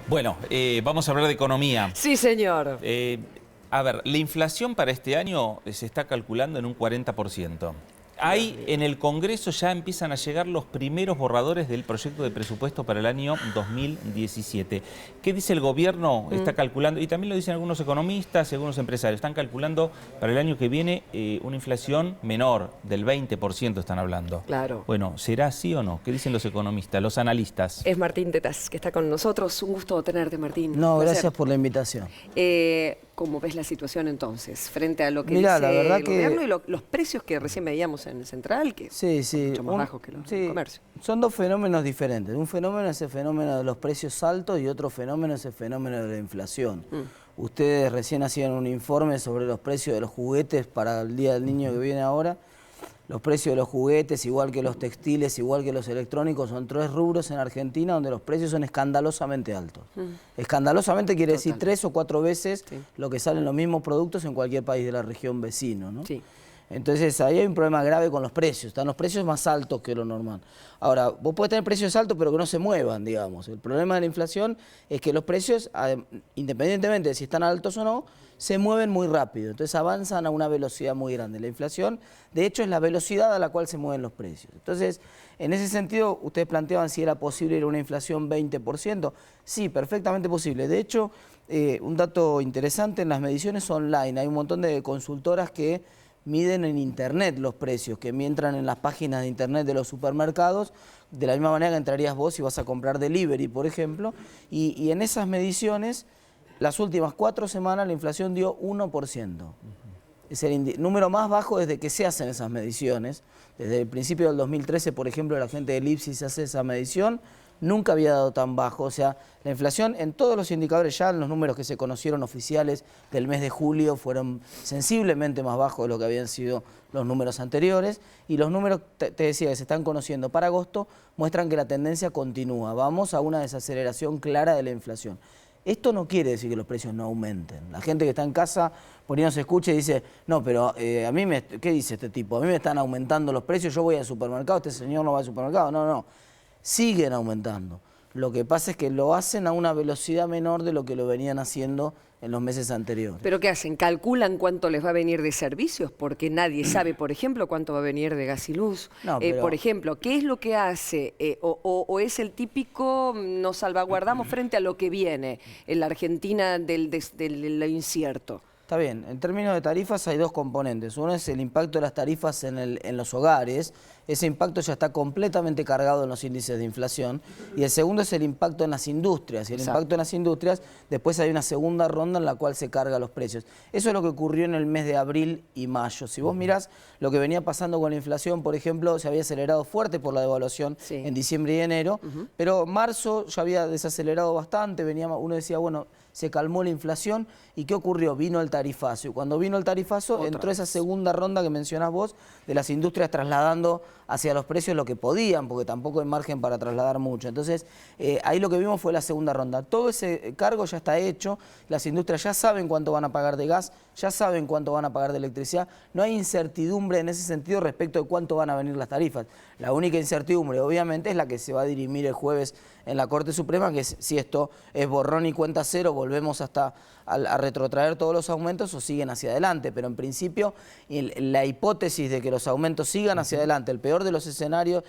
Bueno, vamos a hablar de economía. Sí, señor. A ver, la inflación para este año se está calculando en un 40%. Ahí en el Congreso ya empiezan a llegar los primeros borradores del proyecto de presupuesto para el año 2017. ¿Qué dice el gobierno? Está calculando, y también lo dicen algunos economistas y algunos empresarios, están calculando para el año que viene una inflación menor, del 20% están hablando. Claro. Bueno, ¿será así o no? ¿Qué dicen los economistas, los analistas? Es Martín Tetas, que está con nosotros. Un gusto tenerte, Martín. No, Placer. gracias por la invitación. ¿Cómo ves la situación entonces, frente a lo que Mirá, dice la verdad el que gobierno y los precios que recién veíamos en el Central, que Sí, son mucho más bajos que los del comercio? Son dos fenómenos diferentes. Un fenómeno es el fenómeno de los precios altos y otro fenómeno es el fenómeno de la inflación. Ustedes recién hacían un informe sobre los precios de los juguetes para el Día del Niño que viene ahora. Los precios de los juguetes, igual que los textiles, igual que los electrónicos, son tres rubros en Argentina donde los precios son escandalosamente altos. Escandalosamente quiere decir 3 o 4 veces lo que salen los mismos productos en cualquier país de la región vecino, ¿no? Sí. Entonces ahí hay un problema grave con los precios, están los precios más altos que lo normal. Ahora, vos podés tener precios altos pero que no se muevan, digamos. El problema de la inflación es que los precios, independientemente de si están altos o no, se mueven muy rápido, entonces avanzan a una velocidad muy grande. La inflación, de hecho, es la velocidad a la cual se mueven los precios. Entonces, en ese sentido, ustedes planteaban si era posible ir a una inflación 20%. Sí, perfectamente posible. De hecho, un dato interesante en las mediciones online, hay un montón de consultoras que miden en internet los precios, que entran en las páginas de internet de los supermercados, de la misma manera que entrarías vos si vas a comprar delivery, por ejemplo, y en esas mediciones, las últimas 4 semanas la inflación dio 1%. Es el número más bajo desde que se hacen esas mediciones. Desde el principio del 2013, por ejemplo, la gente del IPSI hace esa medición, nunca había dado tan bajo. O sea, la inflación en todos los indicadores, ya en los números que se conocieron oficiales del mes de julio, fueron sensiblemente más bajos de lo que habían sido los números anteriores. Y los números, te decía, que se están conociendo para agosto, muestran que la tendencia continúa. Vamos a una desaceleración clara de la inflación. Esto no quiere decir que los precios no aumenten. La gente que está en casa poniéndose escucha y dice, no, pero a mí ¿qué dice este tipo? A mí me están aumentando los precios, yo voy al supermercado, este señor no va al supermercado. No, no, siguen aumentando. Lo que pasa es que lo hacen a una velocidad menor de lo que lo venían haciendo en los meses anteriores. ¿Pero qué hacen? ¿Calculan cuánto les va a venir de servicios? Porque nadie sabe, por ejemplo, cuánto va a venir de gas y luz. No, por ejemplo, ¿qué es lo que hace? ¿O es el típico nos salvaguardamos frente a lo que viene en la Argentina del lo incierto? Está bien, en términos de tarifas hay dos componentes. Uno es el impacto de las tarifas en los hogares. Ese impacto ya está completamente cargado en los índices de inflación. Y el segundo es el impacto en las industrias. Y el impacto en las industrias, después hay una segunda ronda en la cual se cargan los precios. Eso es lo que ocurrió en el mes de abril y mayo. Si vos mirás lo que venía pasando con la inflación, por ejemplo, se había acelerado fuerte por la devaluación en diciembre y enero, pero marzo ya había desacelerado bastante. Uno decía, bueno, se calmó la inflación. ¿Y qué ocurrió? Vino el tarifazo. Y cuando vino el tarifazo, entró esa segunda ronda que mencionás vos, de las industrias trasladando hacia los precios lo que podían, porque tampoco hay margen para trasladar mucho. Entonces, ahí lo que vimos fue la segunda ronda. Todo ese cargo ya está hecho, las industrias ya saben cuánto van a pagar de gas, ya saben cuánto van a pagar de electricidad. No hay incertidumbre en ese sentido respecto de cuánto van a venir las tarifas. La única incertidumbre, obviamente, es la que se va a dirimir el jueves en la Corte Suprema, que es si esto es borrón y cuenta cero, volvemos hasta a retrotraer todos los aumentos o siguen hacia adelante. Pero en principio, la hipótesis de que los aumentos sigan hacia adelante, el peor de los escenarios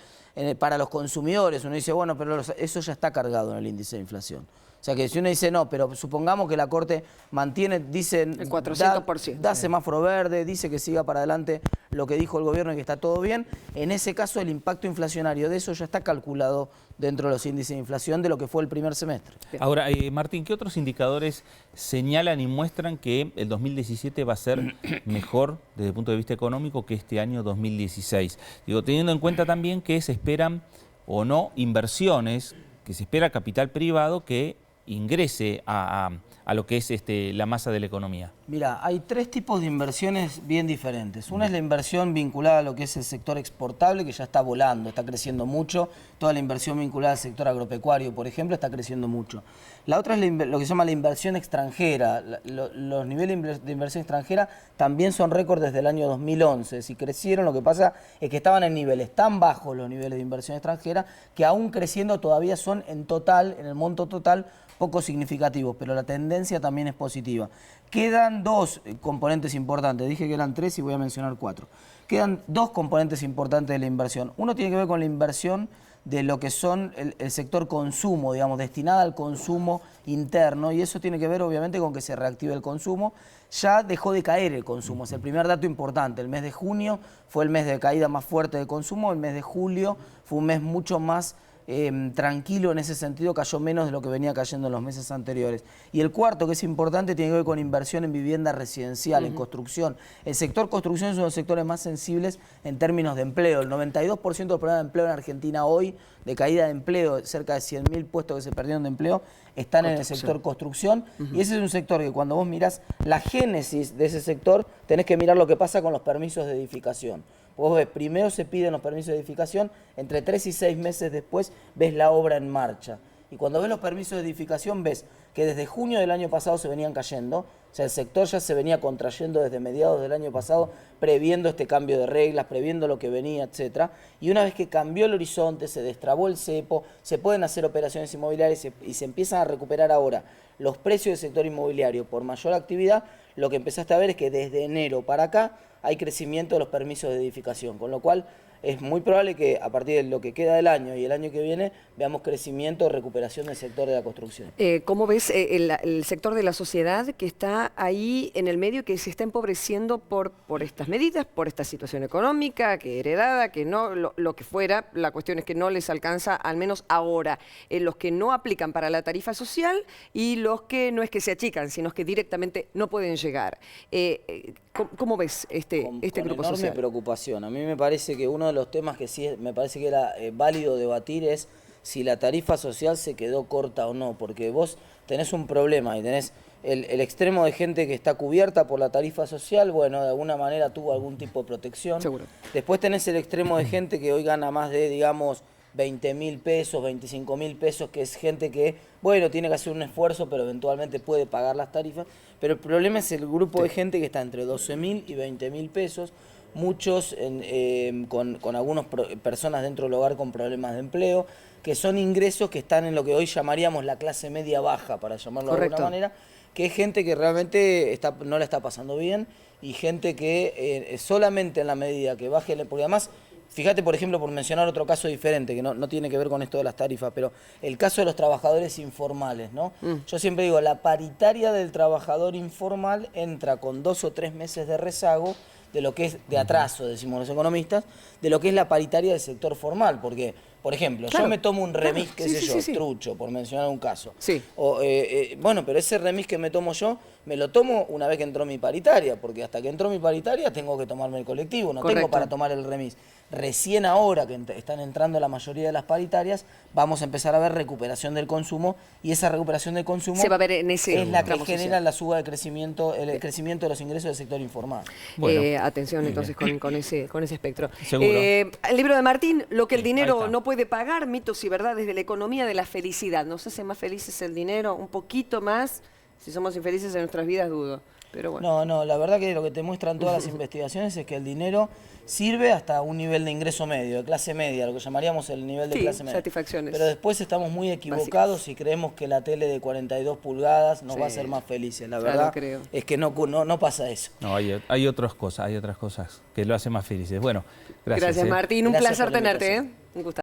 para los consumidores, uno dice, bueno, pero eso ya está cargado en el índice de inflación. O sea que si uno dice, no, pero supongamos que la Corte mantiene, dice, el 400%. Da semáforo verde, dice que siga para adelante lo que dijo el gobierno y que está todo bien, en ese caso el impacto inflacionario de eso ya está calculado dentro de los índices de inflación de lo que fue el primer semestre. Ahora, Martín, ¿qué otros indicadores señalan y muestran que el 2017 va a ser mejor desde el punto de vista económico que este año 2016? Digo, teniendo en cuenta también que se esperan o no inversiones, que se espera capital privado que ingrese a lo que es la masa de la economía. Mira, hay tres tipos de inversiones bien diferentes. Una es la inversión vinculada a lo que es el sector exportable, que ya está volando, está creciendo mucho. Toda la inversión vinculada al sector agropecuario, por ejemplo, está creciendo mucho. La otra es lo que se llama la inversión extranjera. Los niveles de inversión extranjera también son récord desde el año 2011. Si crecieron, lo que pasa es que estaban en niveles tan bajos los niveles de inversión extranjera que aún creciendo todavía son en total, en el monto total, poco significativos, pero la tendencia también es positiva. Quedan dos componentes importantes, dije que eran tres y voy a mencionar cuatro. Quedan dos componentes importantes de la inversión. Uno tiene que ver con la inversión de lo que son el sector consumo, digamos, destinada al consumo interno, y eso tiene que ver obviamente con que se reactive el consumo. Ya dejó de caer el consumo, es el primer dato importante. El mes de junio fue el mes de caída más fuerte de consumo, el mes de julio fue un mes mucho más tranquilo en ese sentido, cayó menos de lo que venía cayendo en los meses anteriores. Y el cuarto, que es importante, tiene que ver con inversión en vivienda residencial, en construcción. El sector construcción es uno de los sectores más sensibles en términos de empleo. El 92% del problema de empleo en Argentina hoy, de caída de empleo, cerca de 100.000 puestos que se perdieron de empleo, están en el sector construcción. Y ese es un sector que cuando vos mirás la génesis de ese sector, tenés que mirar lo que pasa con los permisos de edificación. Vos ves, primero se piden los permisos de edificación, entre 3 y 6 meses después ves la obra en marcha. Y cuando ves los permisos de edificación ves que desde junio del año pasado se venían cayendo, o sea, el sector ya se venía contrayendo desde mediados del año pasado, previendo este cambio de reglas, previendo lo que venía, etcétera. Y una vez que cambió el horizonte, se destrabó el cepo, se pueden hacer operaciones inmobiliarias y se empiezan a recuperar ahora los precios del sector inmobiliario por mayor actividad, lo que empezaste a ver es que desde enero para acá hay crecimiento de los permisos de edificación, con lo cual es muy probable que a partir de lo que queda del año y el año que viene veamos crecimiento o recuperación del sector de la construcción. ¿Cómo ves el sector de la sociedad que está ahí en el medio, que se está empobreciendo por estas medidas, por esta situación económica, que heredada, que no, lo que fuera? La cuestión es que no les alcanza, al menos ahora, los que no aplican para la tarifa social y los que no es que se achican, sino que directamente no pueden llegar. ¿Cómo ves este grupo enorme social? Preocupación. A mí me parece que uno de los temas que sí me parece que era válido debatir es si la tarifa social se quedó corta o no, porque vos tenés un problema y tenés el extremo de gente que está cubierta por la tarifa social, bueno, de alguna manera tuvo algún tipo de protección. Seguro. Después tenés el extremo de gente que hoy gana más de, digamos, 20.000 pesos, 25.000 pesos, que es gente que, bueno, tiene que hacer un esfuerzo, pero eventualmente puede pagar las tarifas. Pero el problema es el grupo de gente que está entre 12.000 y 20.000 pesos, muchos con algunas personas dentro del hogar con problemas de empleo, que son ingresos que están en lo que hoy llamaríamos la clase media baja, para llamarlo de alguna manera, que es gente que realmente no la está pasando bien y gente que solamente en la medida que baje, porque además, fíjate, por ejemplo, por mencionar otro caso diferente, que no tiene que ver con esto de las tarifas, pero el caso de los trabajadores informales, ¿no? Yo siempre digo, la paritaria del trabajador informal entra con 2 o 3 meses de rezago de lo que es de atraso, decimos los economistas, de lo que es la paritaria del sector formal, porque, por ejemplo, yo me tomo un remis, qué sé yo, trucho, por mencionar un caso. O, bueno, pero ese remis que me tomo yo, me lo tomo una vez que entró mi paritaria, porque hasta que entró mi paritaria tengo que tomarme el colectivo, no tengo para tomar el remis. Recién ahora que están entrando la mayoría de las paritarias, vamos a empezar a ver recuperación del consumo, y esa recuperación del consumo se va a ver en ese es la que genera la suba de crecimiento, el crecimiento de los ingresos del sector informal. Bueno, atención entonces con ese espectro. Seguro. El libro de Martín, Lo que el dinero no puede pagar, mitos y verdades de la economía de la felicidad. ¿Nos hace más felices el dinero? Un poquito más. Si somos infelices en nuestras vidas, dudo. Pero bueno. No, la verdad que lo que te muestran todas las investigaciones es que el dinero sirve hasta un nivel de ingreso medio, de clase media, lo que llamaríamos el nivel de clase media. Satisfacciones. Pero después estamos muy equivocados y creemos que la tele de 42 pulgadas nos va a hacer más felices. La verdad es que no pasa eso. No, hay otras cosas que lo hacen más felices. Bueno, gracias. Gracias, Martín. Un placer tenerte. Un gusto.